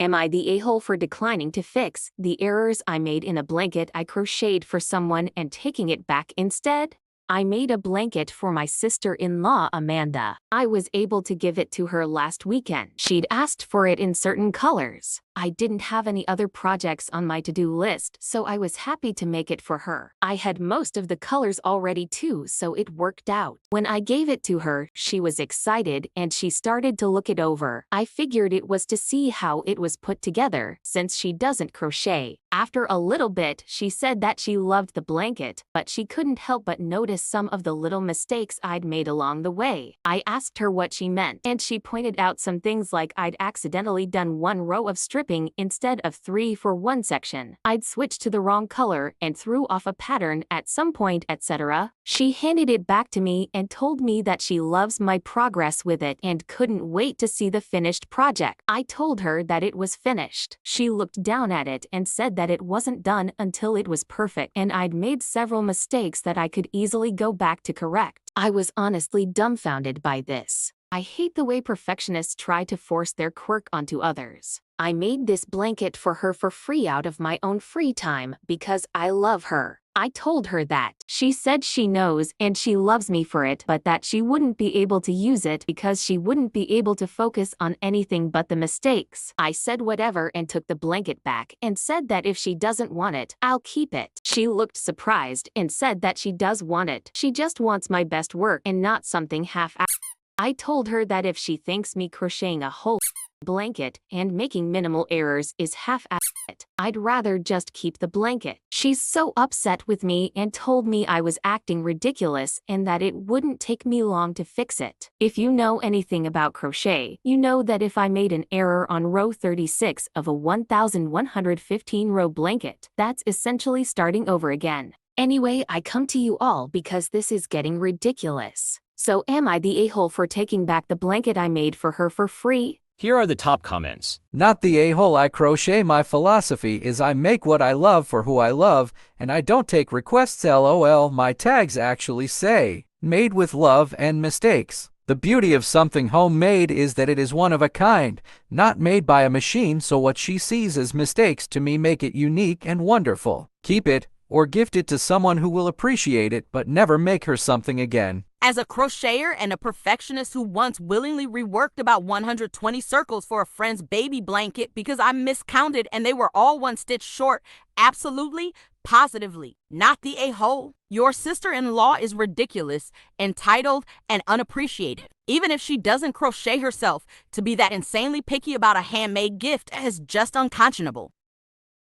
Am I the a-hole for declining to fix the errors I made in a blanket I crocheted for someone and taking it back instead? I made a blanket for my sister-in-law Amanda. I was able to give it to her last weekend. She'd asked for it in certain colors. I didn't have any other projects on my to-do list, so I was happy to make it for her. I had most of the colors already too, so it worked out. When I gave it to her, she was excited and she started to look it over. I figured it was to see how it was put together, since she doesn't crochet. After a little bit, she said that she loved the blanket, but she couldn't help but notice some of the little mistakes I'd made along the way. I asked her what she meant, and she pointed out some things like I'd accidentally done one row of stripping instead of 3 for one section. I'd switched to the wrong color and threw off a pattern at some point, etc. She handed it back to me and told me that she loves my progress with it and couldn't wait to see the finished project. I told her that it was finished. She looked down at it and said that it wasn't done until it was perfect, and I'd made several mistakes that I could easily go back to correct. I was honestly dumbfounded by this. I hate the way perfectionists try to force their quirk onto others. I made this blanket for her for free out of my own free time because I love her. I told her that. She said she knows and she loves me for it, but that she wouldn't be able to use it because she wouldn't be able to focus on anything but the mistakes. I said whatever and took the blanket back and said that if she doesn't want it, I'll keep it. She looked surprised and said that she does want it. She just wants my best work and not something half-assed. I told her that if she thinks me crocheting a whole blanket and making minimal errors is half-assed, I'd rather just keep the blanket. She's so upset with me and told me I was acting ridiculous and that it wouldn't take me long to fix it. If you know anything about crochet, you know that if I made an error on row 36 of a 1115 row blanket, that's essentially starting over again. Anyway, I come to you all because this is getting ridiculous. So am I the a-hole for taking back the blanket I made for her for free? Here are the top comments. Not the a-hole I crochet. My philosophy is I make what I love for who I love, and I don't take requests. LOL. My tags actually say, made with love and mistakes. The beauty of something homemade is that it is one of a kind, not made by a machine, so what she sees as mistakes to me make it unique and wonderful. Keep it, or gift it to someone who will appreciate it, but never make her something again. As a crocheter and a perfectionist who once willingly reworked about 120 circles for a friend's baby blanket because I miscounted and they were all one stitch short, absolutely, positively, not the a-hole. Your sister-in-law is ridiculous, entitled, and unappreciated. Even if she doesn't crochet herself, to be that insanely picky about a handmade gift is just unconscionable.